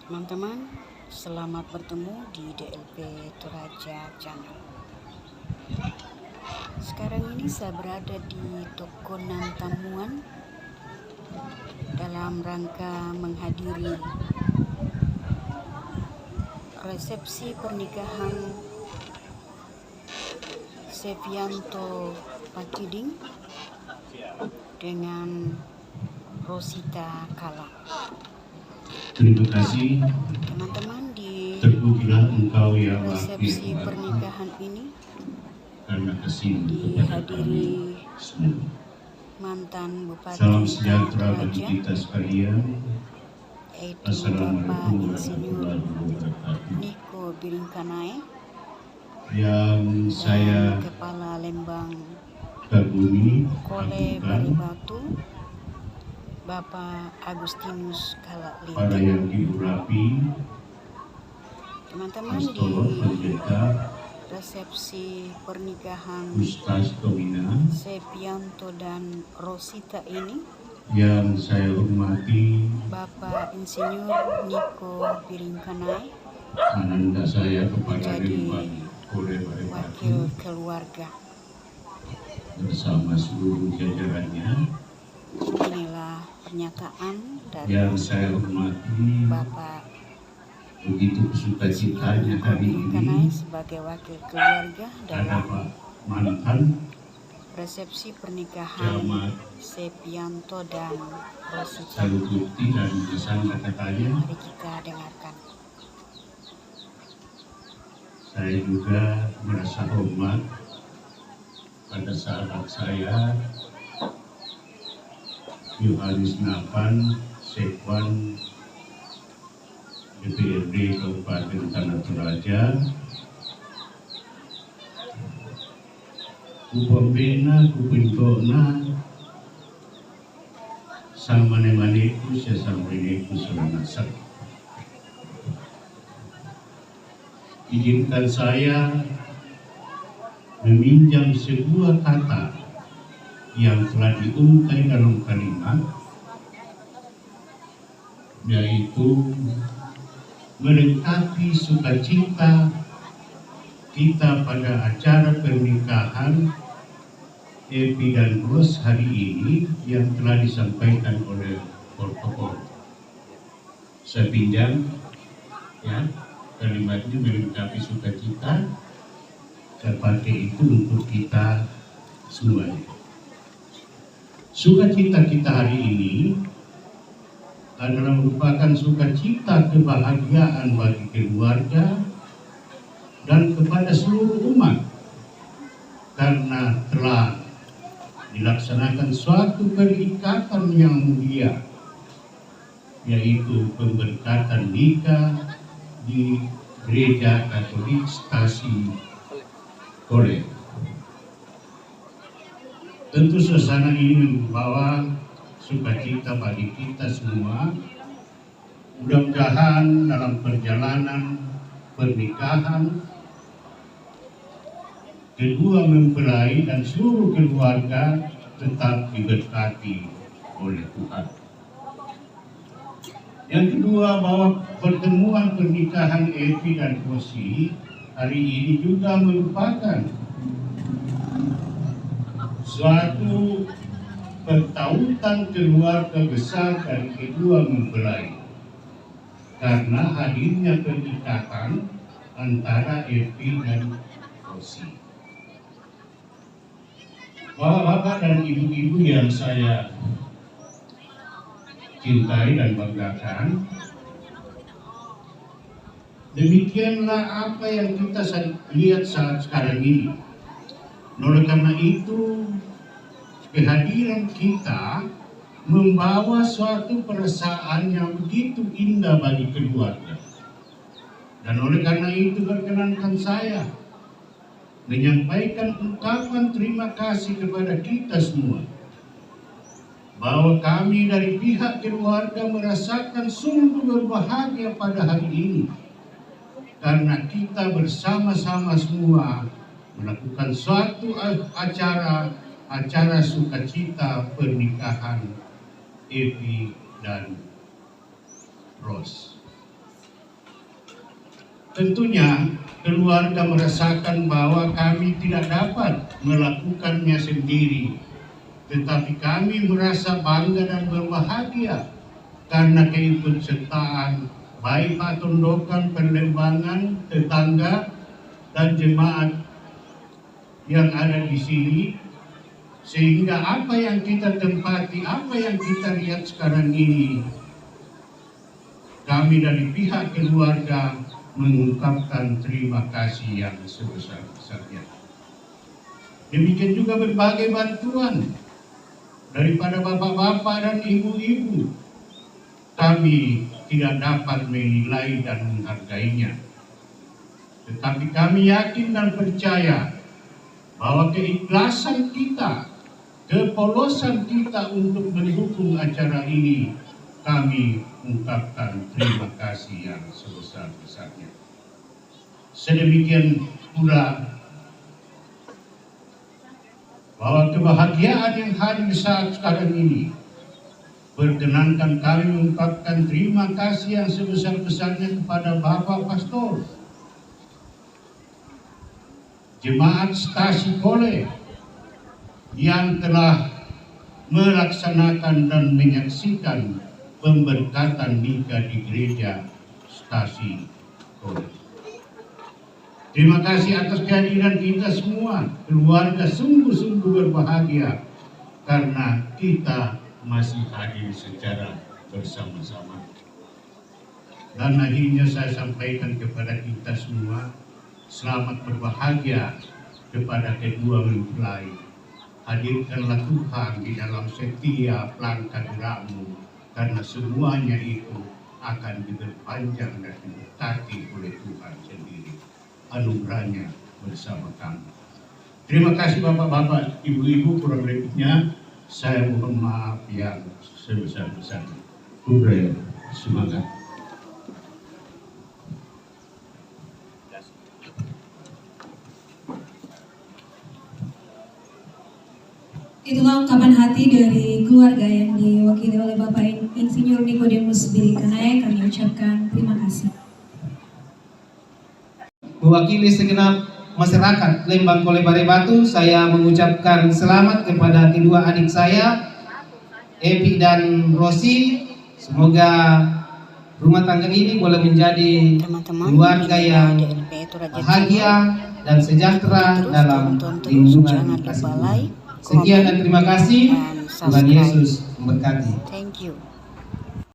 Teman-teman, selamat bertemu di DLP Toraja Channel. Sekarang ini saya berada di Toko Nantamuan dalam rangka menghadiri resepsi pernikahan Sevianto Patiding dengan Rosita Kala. Terima kasih. Teman-teman, di Terpujilah Engkau ya Allah, resepsi pernikahan ini karena kasih dihadiri semua. mantan Bupati Salam sejahtera bagi Toraja, kita sekalian. yaitu Bapak Assalamualaikum Insinyur warahmatullahi wabarakatuh. Niko Biringkanai, Yang saya Kepala Lembang kagumi, Kole agunkan Baribatu, Bapak Agustinus para Kalalinting. yang diurapi, Teman-teman, Pastor di Pendeta resepsi pernikahan Ustaz Tomina, Sepianto dan Rosita ini, yang saya hormati Bapak Insinyur Niko Biringkanai ananda saya kepada menjadi Lembang Kole wakil Baribatu keluarga. bersama seluruh jajarannya. Inilah pernyataan dari Yang saya hormati, Bapak begitu sukacitanya Niko hari Biringkanai ini sebagai wakil keluarga ada dalam Pak mantan resepsi pernikahan camat Sepianto dan Rosita. Salukuti dan pesan katanya. Mari kita dengarkan. Saya juga merasa hormat pada sahabat saya Yohanes Napan, Sekwan DPRD Kabupaten Tanah Toraja, kupembina, kupintona, sama nemaneku, saya sampeneku selanasak. Izinkan saya meminjam sebuah kata yang telah diungkai dalam kalimat, yaitu melengkapi sukacita kita pada acara pernikahan Epi dan Ros hari ini yang telah disampaikan oleh protokol. Saya pinjam ya kalimatnya, melengkapi sukacita. Saya pakai itu untuk kita semuanya. Sukacita kita hari ini adalah merupakan sukacita kebahagiaan bagi keluarga dan kepada seluruh umat, karena telah dilaksanakan suatu perikatan yang mulia, yaitu pemberkatan nikah di Gereja Katolik Stasi Kole. Tentu suasana ini membawa sukacita bagi kita semua. Mudah-mudahan dalam perjalanan pernikahan kedua mempelai dan seluruh keluarga tetap diberkati oleh Tuhan. Yang kedua, bahwa pertemuan pernikahan Epi dan Rosi hari ini juga merupakan suatu pertautan keluarga besar dari kedua mempelai, karena hadirnya pernikahan antara Epi dan Rosi. Bapak-bapak dan ibu-ibu yang saya cintai dan banggakan, demikianlah apa yang kita lihat saat sekarang ini. Oleh karena itu, kehadiran kita membawa suatu perasaan yang begitu indah bagi keluarga. Dan oleh karena itu, perkenankan saya menyampaikan ungkapan terima kasih kepada kita semua, bahwa kami dari pihak keluarga merasakan sungguh berbahagia pada hari ini, karena kita bersama-sama semua melakukan suatu acara sukacita pernikahan Epi dan Ros. Tentunya keluarga merasakan bahwa kami tidak dapat melakukannya sendiri, tetapi kami merasa bangga dan berbahagia karena keikutsertaan baik Pak Tondokan, Perlembangan, tetangga, dan jemaat yang ada di sini, sehingga apa yang kita tempati, apa yang kita lihat sekarang ini, kami dari pihak keluarga mengungkapkan terima kasih yang sebesar-besarnya. Demikian juga berbagai bantuan daripada bapak-bapak dan ibu-ibu, kami tidak dapat menilai dan menghargainya. Tetapi kami yakin dan percaya bahwa keikhlasan kita, kepolosan kita untuk mendukung acara ini, kami ungkapkan terima kasih yang sebesar-besarnya. Sedemikian pula bahwa kebahagiaan yang hadir saat sekarang ini berkenankan kami mengungkapkan terima kasih yang sebesar-besarnya kepada Bapak Pastor, Jemaat Stasi Kole yang telah melaksanakan dan menyaksikan pemberkatan nikah di gereja Stasi Kole. Terima kasih atas kehadiran kita semua, keluarga sungguh-sungguh berbahagia karena kita masih hadir secara bersama-sama. Dan akhirnya saya sampaikan kepada kita semua, selamat berbahagia kepada kedua mempelai. Hadirkanlah Tuhan di dalam setiap langkah gerakmu, karena semuanya itu akan diperpanjang dan diberkati oleh Tuhan sendiri. Anugerahnya bersama kami. Terima kasih bapak-bapak, ibu-ibu, kurang lebihnya saya mohon maaf yang sebesar-besarnya. Budaya, semangat. Itulah ungkapan hati dari keluarga yang diwakili oleh Bapak Insinyur Nikodemus Birikanae. Kami ucapkan terima kasih. Mewakili segenap masyarakat Lembang Kole Bare Batu, saya mengucapkan selamat kepada kedua adik saya, Epi dan Rosi. Semoga rumah tangga ini boleh menjadi keluarga yang bahagia dan sejahtera dalam lingkungan kasih. Sekian dan terima kasih. Tuhan Yesus memberkati. Thank you.